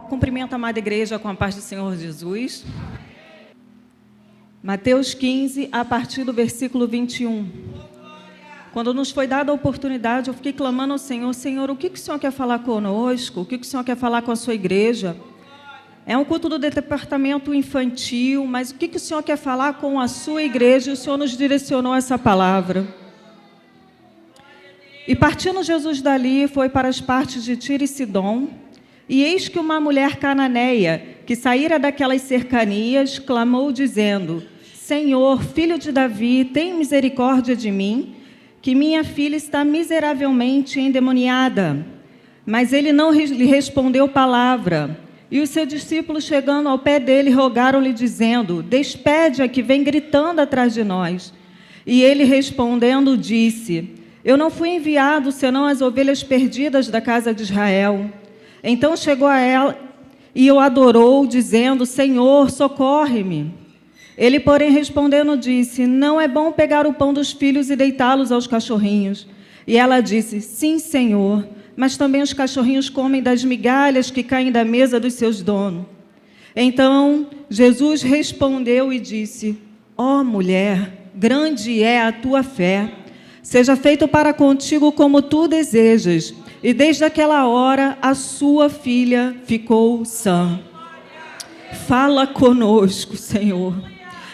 Cumprimento a amada igreja com a paz do Senhor Jesus. Mateus 15, a partir do versículo 21. Quando nos foi dada a oportunidade, eu fiquei clamando ao Senhor: Senhor, o que o Senhor quer falar conosco? O que o Senhor quer falar com a sua igreja? É um culto do departamento infantil, mas o que o Senhor quer falar com a sua igreja? E o Senhor nos direcionou essa palavra. E partindo Jesus dali, foi para as partes de Tiro e Sidom. E eis que uma mulher cananeia, que saíra daquelas cercanias, clamou dizendo: Senhor, filho de Davi, tem misericórdia de mim, que minha filha está miseravelmente endemoniada. Mas ele não lhe respondeu palavra. E os seus discípulos, chegando ao pé dele, rogaram-lhe, dizendo: Despede-a, que vem gritando atrás de nós. E ele, respondendo, disse: Eu não fui enviado, senão as ovelhas perdidas da casa de Israel. Então chegou a ela e o adorou, dizendo: Senhor, socorre-me. Ele, porém, respondendo, disse: Não é bom pegar o pão dos filhos e deitá-los aos cachorrinhos. E ela disse: Sim, Senhor, mas também os cachorrinhos comem das migalhas que caem da mesa dos seus donos. Então Jesus respondeu e disse: Ó mulher, grande é a tua fé. Seja feito para contigo como tu desejas. E desde aquela hora a sua filha ficou sã. Fala conosco, Senhor.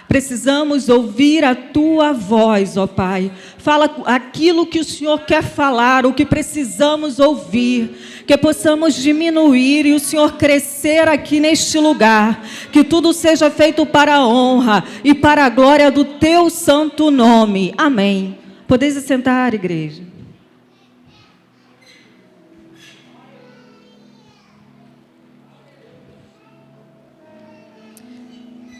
Precisamos ouvir a tua voz, ó Pai. Fala aquilo que o Senhor quer falar, o que precisamos ouvir, que possamos diminuir e o Senhor crescer aqui neste lugar. Que tudo seja feito para a honra e para a glória do teu santo nome. Amém. Podeis assentar, igreja.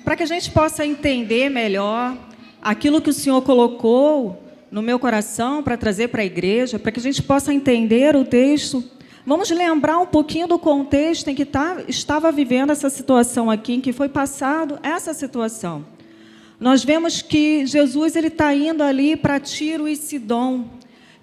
Para que a gente possa entender melhor aquilo que o Senhor colocou no meu coração para trazer para a igreja, para que a gente possa entender o texto, vamos lembrar um pouquinho do contexto em que estava vivendo essa situação aqui, em que foi passado essa situação. Nós vemos que Jesus está indo ali para Tiro e Sidom,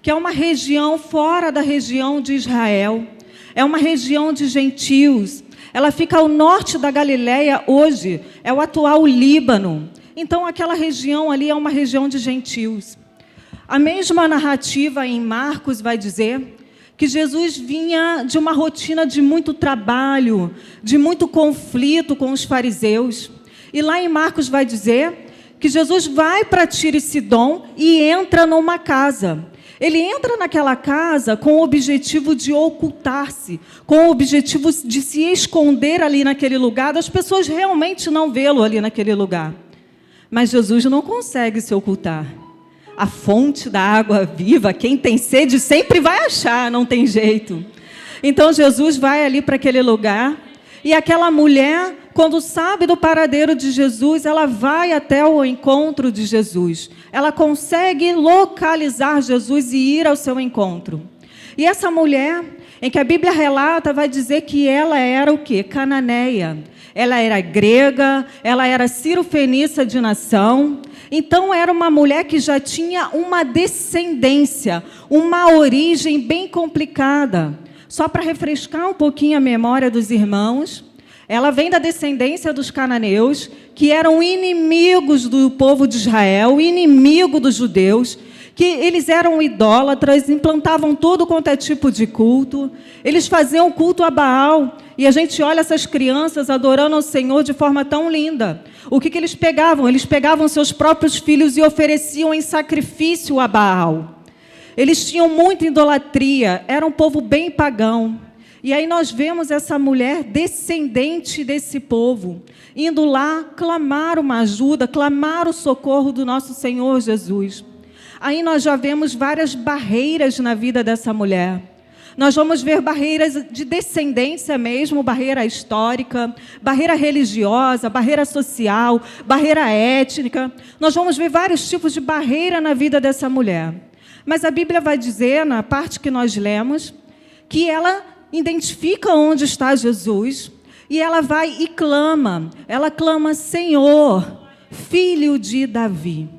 que é uma região fora da região de Israel, é uma região de gentios. Ela fica ao norte da Galileia hoje, é o atual Líbano. Então, aquela região ali é uma região de gentios. A mesma narrativa em Marcos vai dizer que Jesus vinha de uma rotina de muito trabalho, de muito conflito com os fariseus. E lá em Marcos vai dizer que Jesus vai para Tiro e Sidom e entra numa casa. Ele entra naquela casa com o objetivo de ocultar-se, com o objetivo de se esconder ali naquele lugar, das pessoas realmente não vê-lo ali naquele lugar. Mas Jesus não consegue se ocultar. A fonte da água viva, quem tem sede sempre vai achar, não tem jeito. Então Jesus vai ali para aquele lugar e aquela mulher, quando sabe do paradeiro de Jesus, ela vai até o encontro de Jesus. Ela consegue localizar Jesus e ir ao seu encontro. E essa mulher, em que a Bíblia relata, vai dizer que ela era o quê? Cananeia. Ela era grega, ela era cirofenícia de nação. Então, era uma mulher que já tinha uma descendência, uma origem bem complicada. Só para refrescar um pouquinho a memória dos irmãos, ela vem da descendência dos cananeus, que eram inimigos do povo de Israel, inimigo dos judeus, que eles eram idólatras, implantavam todo quanto é tipo de culto, eles faziam culto a Baal, e a gente olha essas crianças adorando ao Senhor de forma tão linda. O que eles pegavam? Eles pegavam seus próprios filhos e ofereciam em sacrifício a Baal. Eles tinham muita idolatria, era um povo bem pagão. E aí nós vemos essa mulher descendente desse povo, indo lá clamar uma ajuda, clamar o socorro do nosso Senhor Jesus. Aí nós já vemos várias barreiras na vida dessa mulher. Nós vamos ver barreiras de descendência mesmo, barreira histórica, barreira religiosa, barreira social, barreira étnica. Nós vamos ver vários tipos de barreira na vida dessa mulher. Mas a Bíblia vai dizer, na parte que nós lemos, que ela identifica onde está Jesus e ela vai e clama. Ela clama: Senhor, filho de Davi.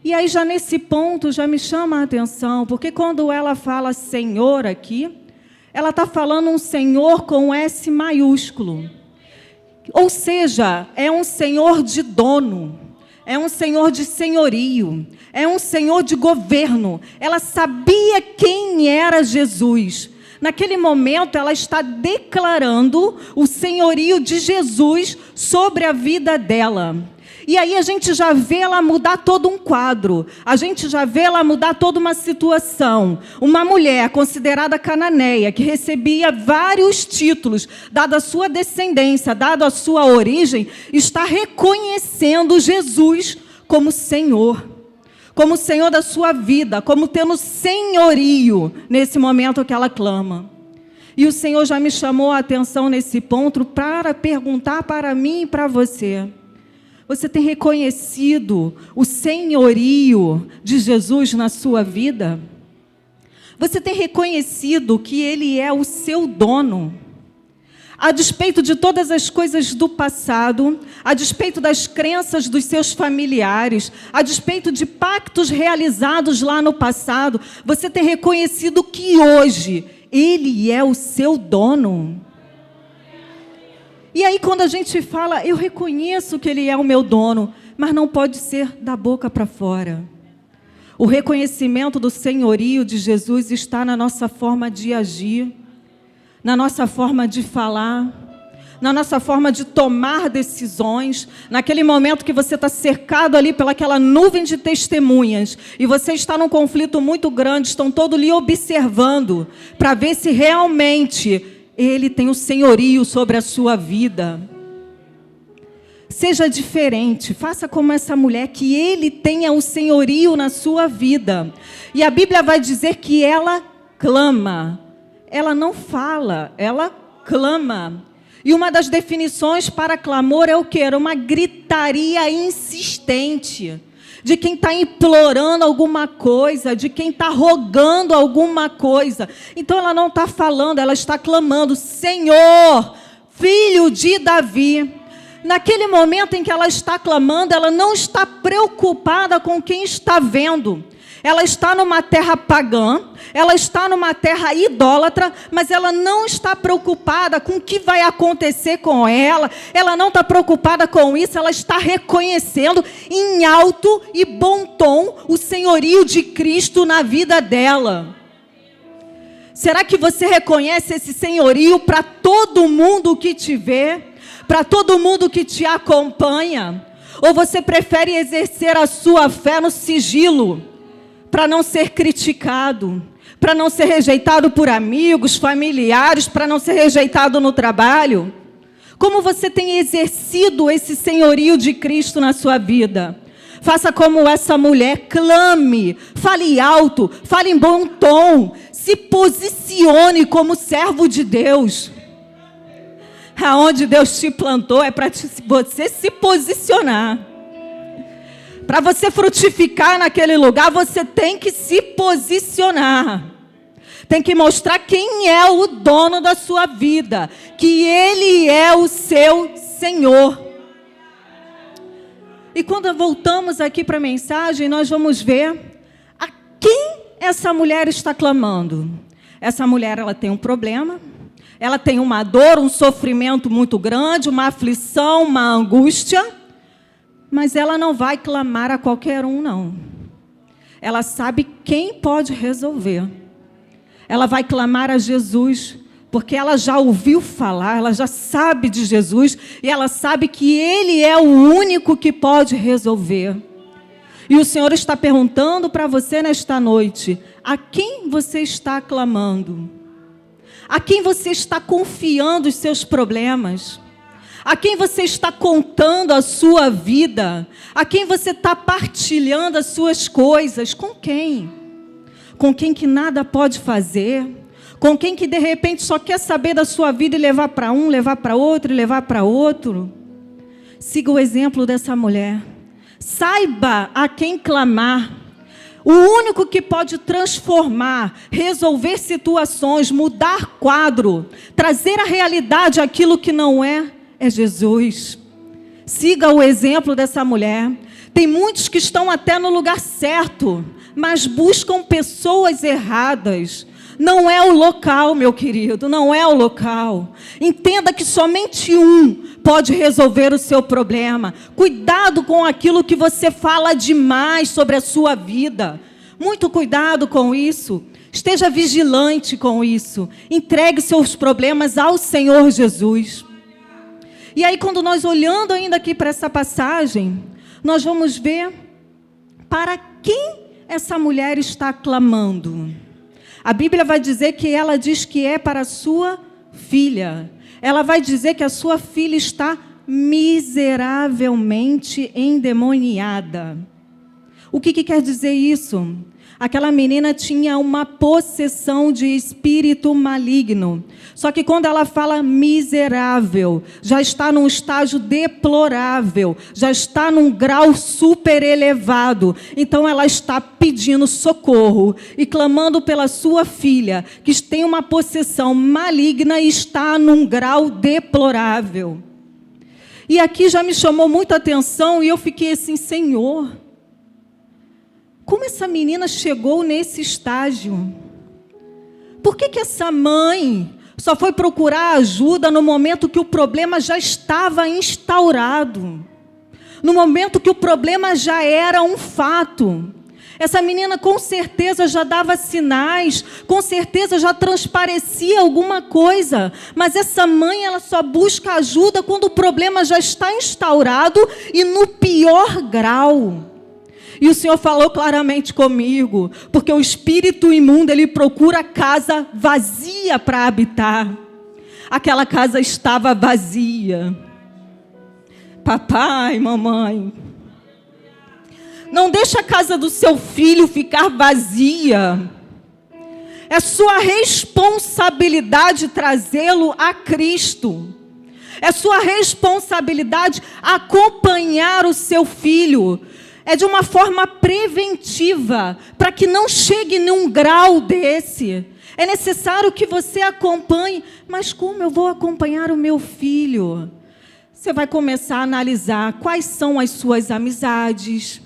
E aí, já nesse ponto, já me chama a atenção, porque quando ela fala Senhor aqui, ela está falando um Senhor com S maiúsculo. Ou seja, é um Senhor de dono, é um Senhor de senhorio, é um Senhor de governo. Ela sabia quem era Jesus. Naquele momento, ela está declarando o senhorio de Jesus sobre a vida dela. E aí a gente já vê ela mudar todo um quadro. A gente já vê ela mudar toda uma situação. Uma mulher considerada cananeia, que recebia vários títulos, dada a sua descendência, dada a sua origem, está reconhecendo Jesus como Senhor. Como Senhor da sua vida, como tendo senhorio nesse momento que ela clama. E o Senhor já me chamou a atenção nesse ponto para perguntar para mim e para você. Você tem reconhecido o senhorio de Jesus na sua vida? Você tem reconhecido que Ele é o seu dono? A despeito de todas as coisas do passado, a despeito das crenças dos seus familiares, a despeito de pactos realizados lá no passado, você tem reconhecido que hoje Ele é o seu dono? E aí quando a gente fala, eu reconheço que Ele é o meu dono, mas não pode ser da boca para fora. O reconhecimento do senhorio de Jesus está na nossa forma de agir, na nossa forma de falar, na nossa forma de tomar decisões, naquele momento que você está cercado ali pelaquela nuvem de testemunhas, e você está num conflito muito grande, estão todos lhe observando, para ver se realmente Ele tem o senhorio sobre a sua vida. Seja diferente, faça como essa mulher, que Ele tenha o senhorio na sua vida. E a Bíblia vai dizer que ela clama. Ela não fala, ela clama. E uma das definições para clamor é o quê? Era uma gritaria insistente, de quem está implorando alguma coisa, de quem está rogando alguma coisa. Então ela não está falando, ela está clamando, Senhor, Filho de Davi. Naquele momento em que ela está clamando, ela não está preocupada com quem está vendo. Ela está numa terra pagã, ela está numa terra idólatra, mas ela não está preocupada com o que vai acontecer com ela, ela não está preocupada com isso, ela está reconhecendo em alto e bom tom o senhorio de Cristo na vida dela. Será que você reconhece esse senhorio para todo mundo que te vê, para todo mundo que te acompanha? Ou você prefere exercer a sua fé no sigilo, para não ser criticado, para não ser rejeitado por amigos, familiares, para não ser rejeitado no trabalho? Como você tem exercido esse senhorio de Cristo na sua vida? Faça como essa mulher, clame, fale alto, fale em bom tom, se posicione como servo de Deus. Aonde Deus te plantou é para você se posicionar. Para você frutificar naquele lugar, você tem que se posicionar. Tem que mostrar quem é o dono da sua vida. Que Ele é o seu Senhor. E quando voltamos aqui para a mensagem, nós vamos ver a quem essa mulher está clamando. Essa mulher, ela tem um problema. Ela tem uma dor, um sofrimento muito grande, uma aflição, uma angústia. Mas ela não vai clamar a qualquer um, não. Ela sabe quem pode resolver. Ela vai clamar a Jesus, porque ela já ouviu falar, ela já sabe de Jesus, e ela sabe que Ele é o único que pode resolver. E o Senhor está perguntando para você nesta noite, a quem você está clamando? A quem você está confiando os seus problemas? A quem você está contando a sua vida? A quem você está partilhando as suas coisas? Com quem? Com quem que nada pode fazer? Com quem que de repente só quer saber da sua vida e levar para um, levar para outro e levar para outro? Siga o exemplo dessa mulher. Saiba a quem clamar. O único que pode transformar, resolver situações, mudar quadro, trazer à realidade aquilo que não é Jesus. Siga o exemplo dessa mulher. Tem muitos que estão até no lugar certo, mas buscam pessoas erradas. Não é o local, meu querido, não é o local. Entenda que somente um pode resolver o seu problema. Cuidado com aquilo que você fala demais sobre a sua vida. Muito cuidado com isso. Esteja vigilante com isso. Entregue seus problemas ao Senhor Jesus. E aí, quando nós olhando ainda aqui para essa passagem, nós vamos ver para quem essa mulher está clamando. A Bíblia vai dizer que ela diz que é para a sua filha. Ela vai dizer que a sua filha está miseravelmente endemoniada. O que quer dizer isso? Aquela menina tinha uma possessão de espírito maligno. Só que quando ela fala miserável, já está num estágio deplorável, já está num grau super elevado. Então ela está pedindo socorro e clamando pela sua filha, que tem uma possessão maligna e está num grau deplorável. E aqui já me chamou muita atenção e eu fiquei assim, Senhor, como essa menina chegou nesse estágio? Por que essa mãe só foi procurar ajuda no momento que o problema já estava instaurado? No momento que o problema já era um fato? Essa menina com certeza já dava sinais, com certeza já transparecia alguma coisa. Mas essa mãe, ela só busca ajuda quando o problema já está instaurado e no pior grau. E o Senhor falou claramente comigo, porque o espírito imundo, ele procura casa vazia para habitar. Aquela casa estava vazia. Papai, mamãe, não deixe a casa do seu filho ficar vazia. É sua responsabilidade trazê-lo a Cristo. É sua responsabilidade acompanhar o seu filho. É de uma forma preventiva, para que não chegue num grau desse. É necessário que você acompanhe. Mas como eu vou acompanhar o meu filho? Você vai começar a analisar quais são as suas amizades.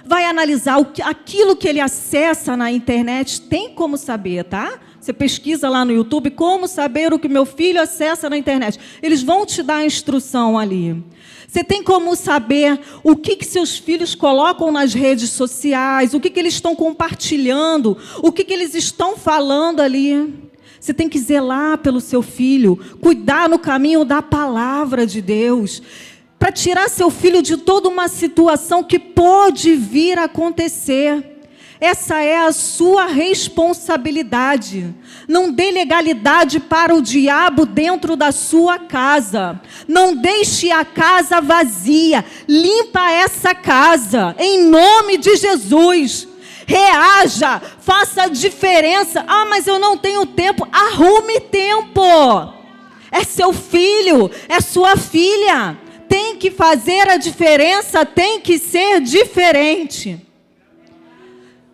Vai analisar aquilo que ele acessa na internet. Tem como saber, tá? Você pesquisa lá no YouTube, como saber o que meu filho acessa na internet. Eles vão te dar a instrução ali. Você tem como saber o que seus filhos colocam nas redes sociais, o que eles estão compartilhando, o que eles estão falando ali. Você tem que zelar pelo seu filho, cuidar no caminho da palavra de Deus, para tirar seu filho de toda uma situação que pode vir a acontecer. Essa é a sua responsabilidade. Não dê legalidade para o diabo dentro da sua casa. Não deixe a casa vazia. Limpa essa casa, em nome de Jesus. Reaja, faça a diferença. Ah, mas eu não tenho tempo. Arrume tempo. É seu filho, é sua filha. Tem que fazer a diferença, tem que ser diferente.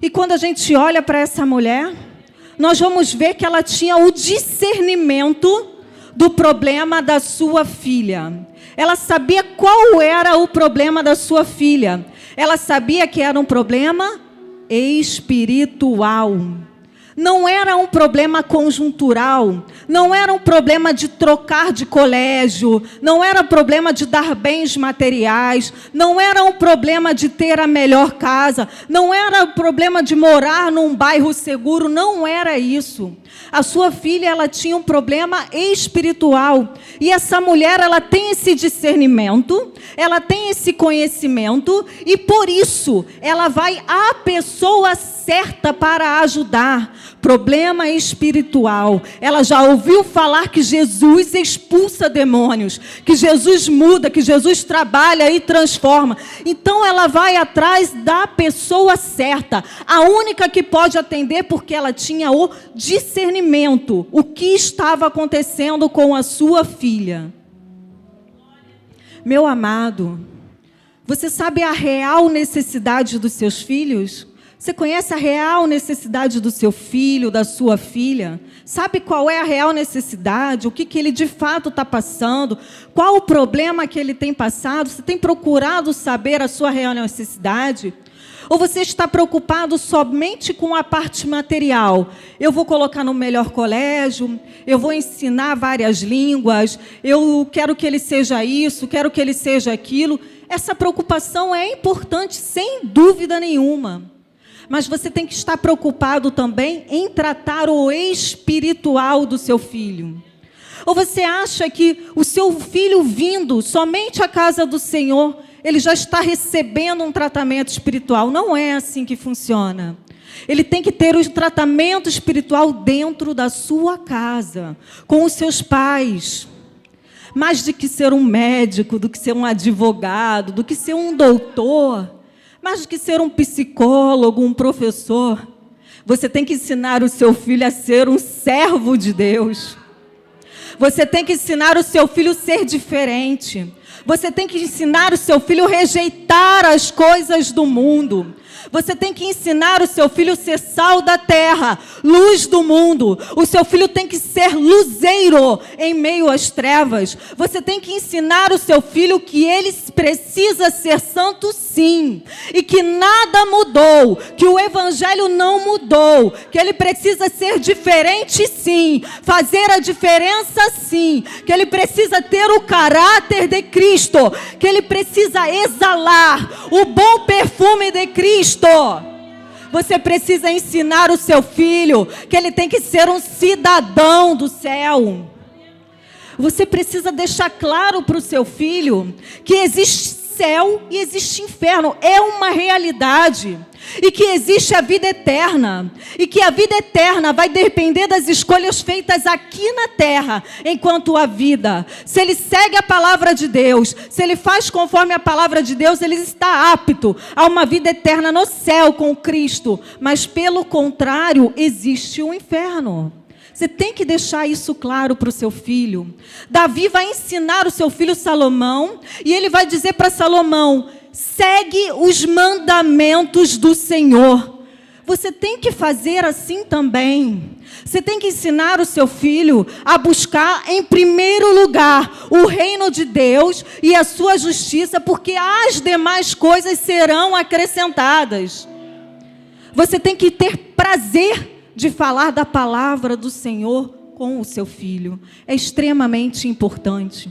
E quando a gente olha para essa mulher, nós vamos ver que ela tinha o discernimento do problema da sua filha. Ela sabia qual era o problema da sua filha. Ela sabia que era um problema espiritual. Não era um problema conjuntural, não era um problema de trocar de colégio, não era problema de dar bens materiais, não era um problema de ter a melhor casa, não era um problema de morar num bairro seguro, não era isso. A sua filha, ela tinha um problema espiritual. E essa mulher, ela tem esse discernimento, ela tem esse conhecimento, e por isso, ela vai à pessoa certa para ajudar. Problema espiritual. Ela já ouviu falar que Jesus expulsa demônios, que Jesus muda, que Jesus trabalha e transforma. Então ela vai atrás da pessoa certa, a única que pode atender, porque ela tinha o discernimento, o que estava acontecendo com a sua filha. Meu amado, você sabe a real necessidade dos seus filhos? Você conhece a real necessidade do seu filho, da sua filha? Sabe qual é a real necessidade? O que ele de fato está passando? Qual o problema que ele tem passado? Você tem procurado saber a sua real necessidade? Ou você está preocupado somente com a parte material? Eu vou colocar no melhor colégio, eu vou ensinar várias línguas, eu quero que ele seja isso, quero que ele seja aquilo. Essa preocupação é importante, sem dúvida nenhuma. Mas você tem que estar preocupado também em tratar o espiritual do seu filho. Ou você acha que o seu filho vindo somente à casa do Senhor, ele já está recebendo um tratamento espiritual? Não é assim que funciona. Ele tem que ter um tratamento espiritual dentro da sua casa, com os seus pais. Mais do que ser um médico, do que ser um advogado, do que ser um doutor, mais do que ser um psicólogo, um professor, você tem que ensinar o seu filho a ser um servo de Deus. Você tem que ensinar o seu filho a ser diferente. Você tem que ensinar o seu filho a rejeitar as coisas do mundo. Você tem que ensinar o seu filho a ser sal da terra, luz do mundo. O seu filho tem que ser luzeiro em meio às trevas. Você tem que ensinar o seu filho que ele precisa ser santo, sim. E que nada mudou, que o evangelho não mudou. Que ele precisa ser diferente, sim. Fazer a diferença, sim. Que ele precisa ter o caráter de Cristo. Que ele precisa exalar o bom perfume de Cristo. Você precisa ensinar o seu filho que ele tem que ser um cidadão do céu. Você precisa deixar claro para o seu filho que existe céu e existe inferno. É uma realidade. E que existe a vida eterna. E que a vida eterna vai depender das escolhas feitas aqui na terra, enquanto a vida. Se ele segue a palavra de Deus, se ele faz conforme a palavra de Deus, ele está apto a uma vida eterna no céu com Cristo. Mas pelo contrário, existe o inferno. Você tem que deixar isso claro para o seu filho. Davi vai ensinar o seu filho Salomão, e ele vai dizer para Salomão: segue os mandamentos do Senhor. Você tem que fazer assim também. Você tem que ensinar o seu filho a buscar em primeiro lugar o reino de Deus e a sua justiça, porque as demais coisas serão acrescentadas. Você tem que ter prazer de falar da palavra do Senhor com o seu filho. É extremamente importante.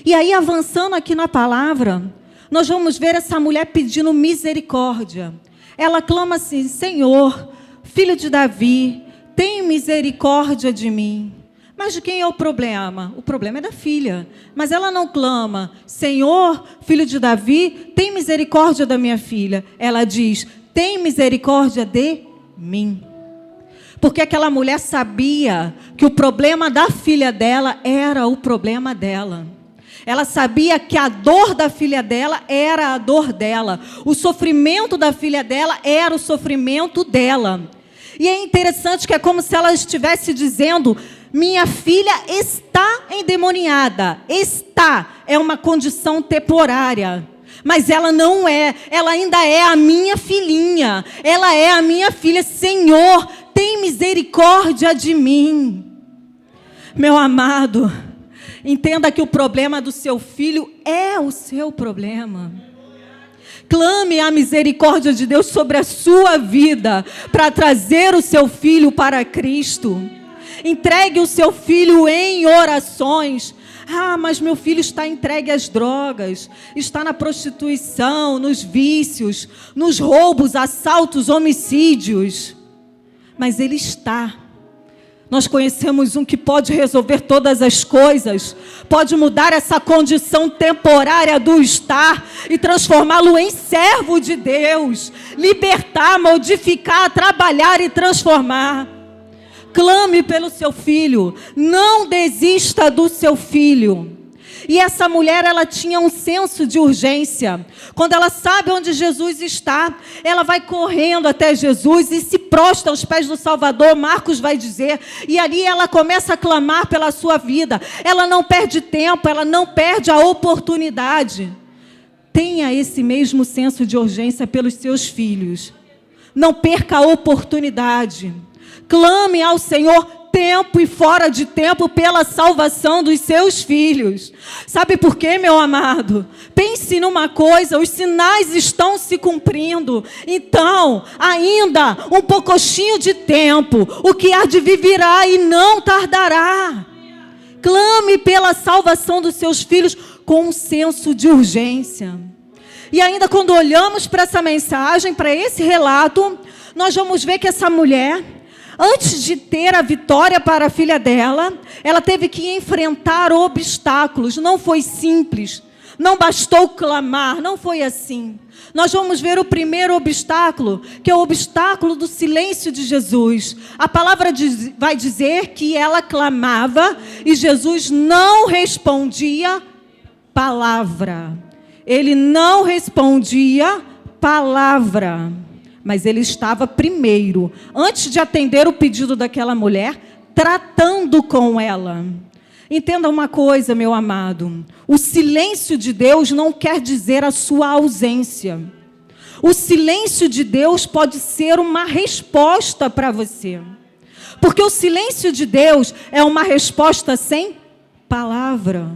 E aí, avançando aqui na palavra, nós vamos ver essa mulher pedindo misericórdia. Ela clama assim: Senhor, filho de Davi, tem misericórdia de mim. Mas de quem é o problema? O problema é da filha. Mas ela não clama: Senhor, filho de Davi, tem misericórdia da minha filha. Ela diz: tem misericórdia de mim. Porque aquela mulher sabia que o problema da filha dela era o problema dela. Ela sabia que a dor da filha dela era a dor dela. O sofrimento da filha dela era o sofrimento dela. E é interessante que é como se ela estivesse dizendo: minha filha está endemoniada. Está. É uma condição temporária. Mas ela não é. Ela ainda é a minha filhinha. Ela é a minha filha. Senhor, tem misericórdia de mim. Meu amado, entenda que o problema do seu filho é o seu problema. Clame a misericórdia de Deus sobre a sua vida para trazer o seu filho para Cristo. Entregue o seu filho em orações. Ah, mas meu filho está entregue às drogas, está na prostituição, nos vícios, nos roubos, assaltos, homicídios. Mas ele está. Nós conhecemos um que pode resolver todas as coisas, pode mudar essa condição temporária do estar e transformá-lo em servo de Deus, libertar, modificar, trabalhar e transformar. Clame pelo seu filho, não desista do seu filho. E essa mulher, ela tinha um senso de urgência. Quando ela sabe onde Jesus está, ela vai correndo até Jesus e se prostra aos pés do Salvador, Marcos vai dizer. E ali ela começa a clamar pela sua vida. Ela não perde tempo, ela não perde a oportunidade. Tenha esse mesmo senso de urgência pelos seus filhos. Não perca a oportunidade. Clame ao Senhor, tempo e fora de tempo pela salvação dos seus filhos. Sabe por quê, meu amado? Pense numa coisa, os sinais estão se cumprindo. Então, ainda um pouquinho de tempo, o que há de vir virá e não tardará. Clame pela salvação dos seus filhos com um senso de urgência. E ainda quando olhamos para essa mensagem, para esse relato, nós vamos ver que essa mulher, antes de ter a vitória para a filha dela, ela teve que enfrentar obstáculos. Não foi simples, não bastou clamar, não foi assim. Nós vamos ver o primeiro obstáculo, que é o obstáculo do silêncio de Jesus. A palavra vai dizer que ela clamava e Jesus não respondia palavra. Ele não respondia palavra, mas ele estava primeiro, antes de atender o pedido daquela mulher, tratando com ela. Entenda uma coisa, meu amado, o silêncio de Deus não quer dizer a sua ausência. O silêncio de Deus pode ser uma resposta para você. Porque o silêncio de Deus é uma resposta sem palavra.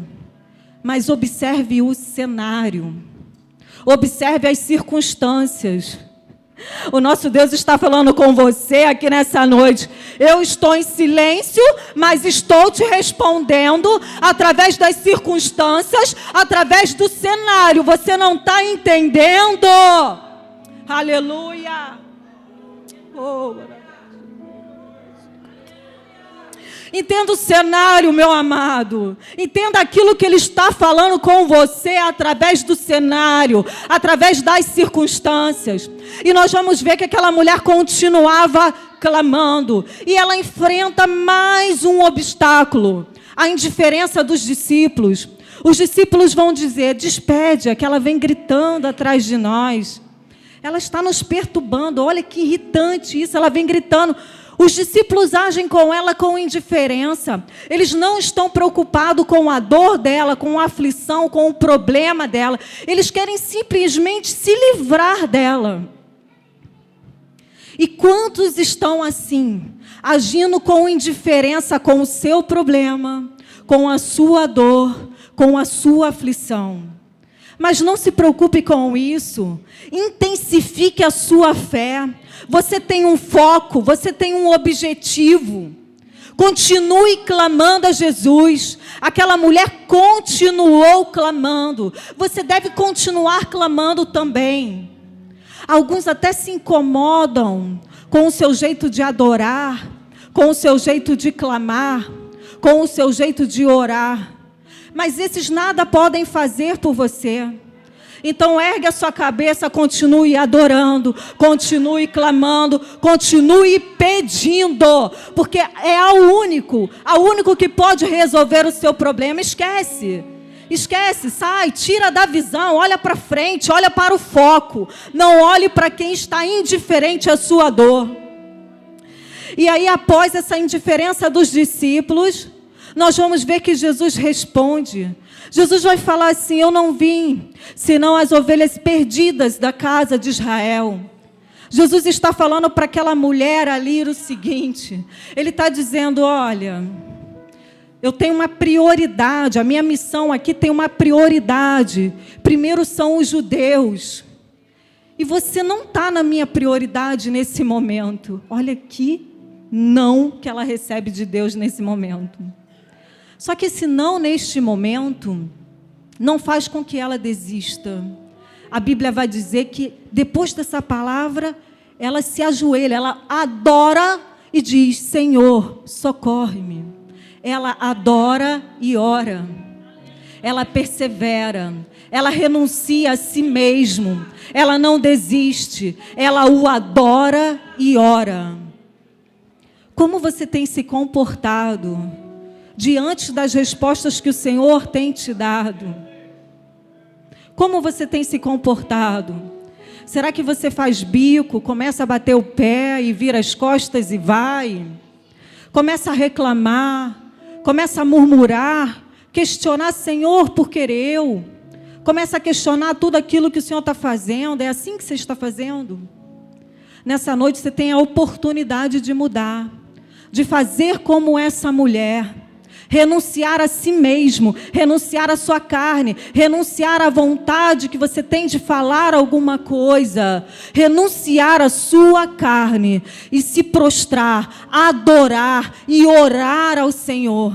Mas observe o cenário. Observe as circunstâncias. O nosso Deus está falando com você aqui nessa noite. Eu estou em silêncio, mas estou te respondendo através das circunstâncias, através do cenário. Você não está entendendo? Aleluia! Oh, entenda o cenário, meu amado. Entenda aquilo que Ele está falando com você através do cenário, através das circunstâncias. E nós vamos ver que aquela mulher continuava clamando. E ela enfrenta mais um obstáculo, a indiferença dos discípulos. Os discípulos vão dizer: despede-a, que ela vem gritando atrás de nós. Ela está nos perturbando, olha que irritante isso, ela vem gritando. Os discípulos agem com ela com indiferença. Eles não estão preocupados com a dor dela, com a aflição, com o problema dela. Eles querem simplesmente se livrar dela. E quantos estão assim, agindo com indiferença com o seu problema, com a sua dor, com a sua aflição? Mas não se preocupe com isso. Intensifique a sua fé. Você tem um foco, você tem um objetivo. Continue clamando a Jesus. Aquela mulher continuou clamando. Você deve continuar clamando também. Alguns até se incomodam com o seu jeito de adorar, com o seu jeito de clamar, com o seu jeito de orar. Mas esses nada podem fazer por você. Então ergue a sua cabeça, continue adorando, continue clamando, continue pedindo, porque é o único que pode resolver o seu problema. Esquece, sai, tira da visão, olha para frente, olha para o foco. Não olhe para quem está indiferente à sua dor. E aí, após essa indiferença dos discípulos, nós vamos ver que Jesus responde. Jesus vai falar assim: eu não vim senão as ovelhas perdidas da casa de Israel. Jesus está falando para aquela mulher ali o seguinte. Ele está dizendo: olha, eu tenho uma prioridade, a minha missão aqui tem uma prioridade. Primeiro são os judeus. E você não está na minha prioridade nesse momento. Olha que não que ela recebe de Deus nesse momento. Só que esse não neste momento não faz com que ela desista. A Bíblia vai dizer que depois dessa palavra, ela se ajoelha, ela adora e diz: Senhor, socorre-me. Ela adora e ora. Ela persevera. Ela renuncia a si mesmo. Ela não desiste. Ela o adora e ora. Como você tem se comportado diante das respostas que o Senhor tem te dado? Como você tem se comportado? Será que você faz bico, começa a bater o pé e vira as costas e vai? Começa a reclamar, começa a murmurar, questionar: Senhor, por que eu? Começa a questionar tudo aquilo que o Senhor está fazendo. É assim que você está fazendo? Nessa noite você tem a oportunidade de mudar. de fazer como essa mulher. Renunciar a si mesmo, renunciar à sua carne, renunciar à vontade que você tem de falar alguma coisa, renunciar à sua carne e se prostrar, adorar e orar ao Senhor.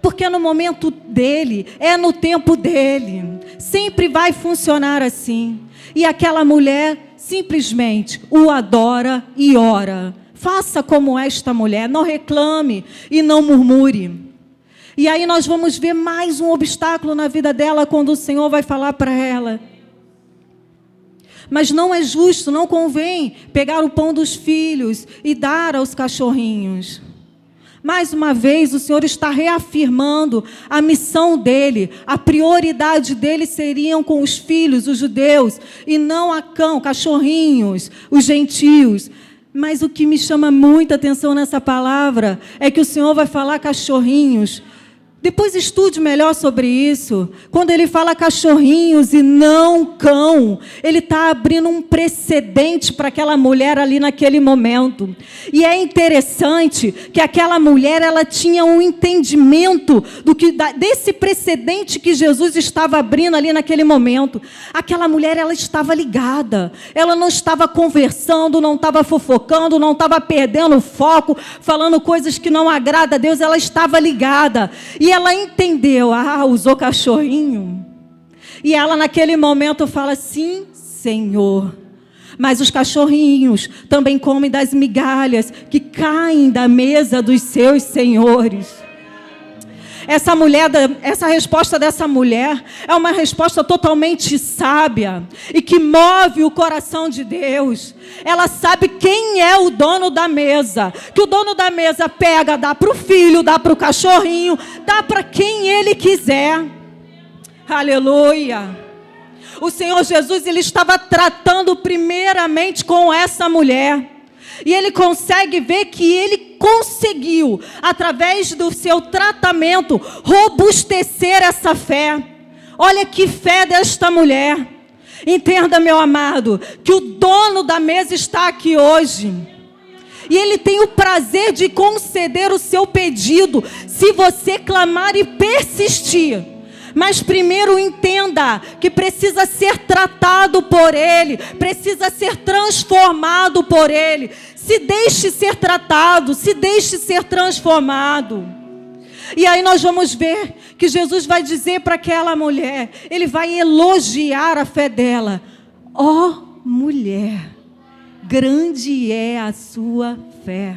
Porque é no momento dele, é no tempo dele, sempre vai funcionar assim. E aquela mulher simplesmente o adora e ora. Faça como esta mulher, não reclame e não murmure. E aí nós vamos ver mais um obstáculo na vida dela quando o Senhor vai falar para ela. Mas não é justo, não convém pegar o pão dos filhos e dar aos cachorrinhos. Mais uma vez, o Senhor está reafirmando a missão dele. A prioridade dele seriam com os filhos, os judeus, e não cachorrinhos, os gentios. Mas o que me chama muita atenção nessa palavra é que o Senhor vai falar cachorrinhos. Depois estude melhor sobre isso. Quando ele fala cachorrinhos e não cão, ele está abrindo um precedente para aquela mulher ali naquele momento. E é interessante que aquela mulher, ela tinha um entendimento desse precedente que Jesus estava abrindo ali naquele momento. Aquela mulher, ela estava ligada. Ela não estava conversando, não estava fofocando, não estava perdendo o foco, falando coisas que não agradam a Deus. Ela estava ligada. E ela entendeu, usou cachorrinho. E ela naquele momento fala, sim, Senhor. Mas os cachorrinhos também comem das migalhas que caem da mesa dos seus senhores. Essa resposta dessa mulher é uma resposta totalmente sábia e que move o coração de Deus. Ela sabe quem é o dono da mesa, que o dono da mesa pega, dá para o filho, dá para o cachorrinho, dá para quem ele quiser. Aleluia. O Senhor Jesus, ele estava tratando primeiramente com essa mulher. E ele consegue ver que ele conseguiu, através do seu tratamento, robustecer essa fé. Olha que fé desta mulher. Entenda, meu amado, que o dono da mesa está aqui hoje. E ele tem o prazer de conceder o seu pedido, se você clamar e persistir. Mas primeiro entenda que precisa ser tratado por Ele, precisa ser transformado por Ele. Se deixe ser tratado, se deixe ser transformado. E aí nós vamos ver que Jesus vai dizer para aquela mulher, Ele vai elogiar a fé dela. Ó mulher, grande é a sua fé.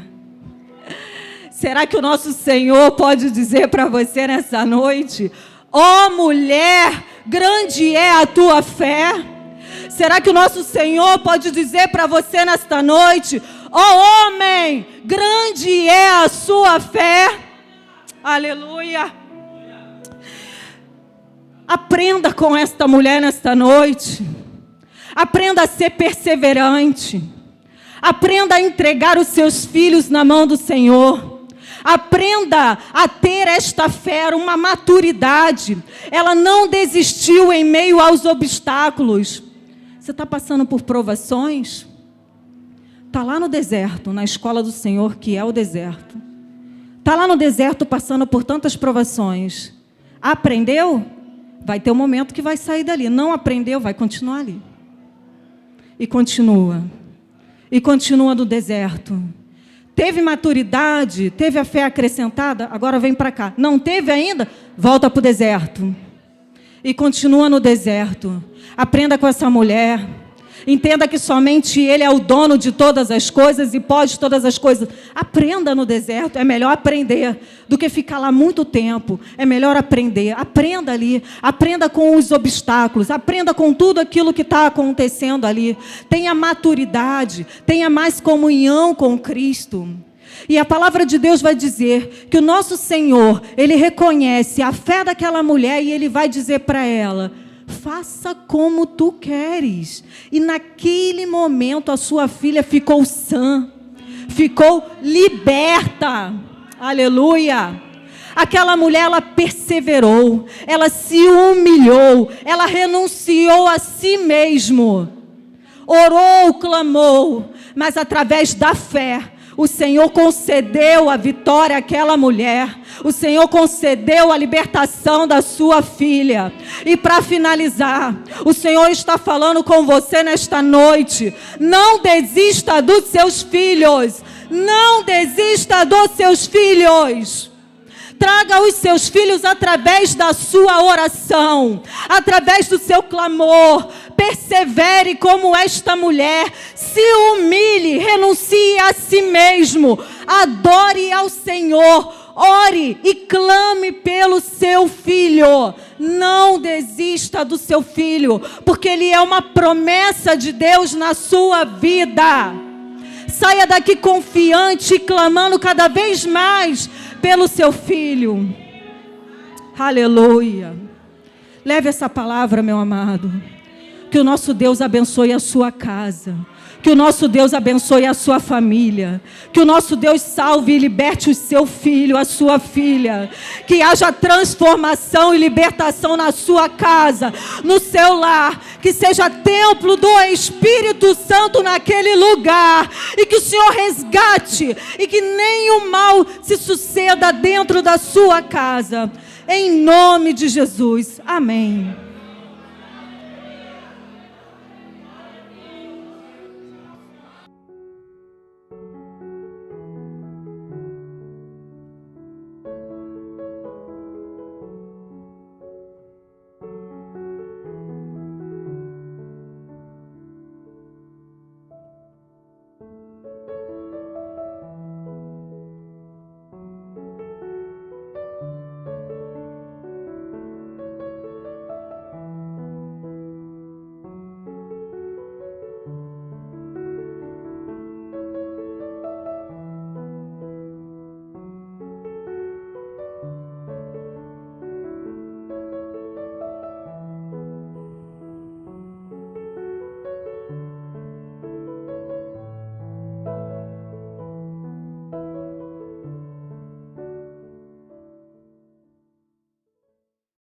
Será que o nosso Senhor pode dizer para você nessa noite... Ó mulher, grande é a tua fé. Será que o nosso Senhor pode dizer para você nesta noite, ó homem, grande é a sua fé? Aleluia. Aprenda com esta mulher nesta noite. Aprenda a ser perseverante. Aprenda a entregar os seus filhos na mão do Senhor. Aprenda a ter esta fé, uma maturidade. Ela não desistiu em meio aos obstáculos. Você está passando por provações? Está lá no deserto, na escola do Senhor, que é o deserto. Está lá no deserto passando por tantas provações. Aprendeu? Vai ter um momento que vai sair dali. Não aprendeu? Vai continuar ali. E continua. E continua no deserto. Teve maturidade, teve a fé acrescentada, agora vem para cá. Não teve ainda? Volta para o deserto. E continua no deserto. Aprenda com essa mulher. Entenda que somente Ele é o dono de todas as coisas e pode todas as coisas. Aprenda no deserto. É melhor aprender do que ficar lá muito tempo. É melhor aprender. Aprenda ali. Aprenda com os obstáculos. Aprenda com tudo aquilo que está acontecendo ali. Tenha maturidade. Tenha mais comunhão com Cristo. E a palavra de Deus vai dizer que o nosso Senhor, Ele reconhece a fé daquela mulher e Ele vai dizer para ela: faça como tu queres. E naquele momento a sua filha ficou sã, ficou liberta. Aleluia. Aquela mulher, ela perseverou, ela se humilhou, ela renunciou a si mesmo, orou, clamou, mas através da fé, O Senhor concedeu a vitória àquela mulher. O Senhor concedeu a libertação da sua filha. E para finalizar, o Senhor está falando com você nesta noite. Não desista dos seus filhos. Não desista dos seus filhos. Traga os seus filhos através da sua oração, através do seu clamor. Persevere como esta mulher. Se humilhe, renuncie a si mesmo. Adore ao Senhor. Ore e clame pelo seu filho. Não desista do seu filho, porque ele é uma promessa de Deus na sua vida. Saia daqui confiante e clamando cada vez mais pelo seu filho. Aleluia. Leve essa palavra, meu amado. Que o nosso Deus abençoe a sua casa. Que o nosso Deus abençoe a sua família. Que o nosso Deus salve e liberte o seu filho, a sua filha. Que haja transformação e libertação na sua casa, no seu lar. Que seja templo do Espírito Santo naquele lugar. E que o Senhor resgate e que nenhum mal se suceda dentro da sua casa. Em nome de Jesus. Amém.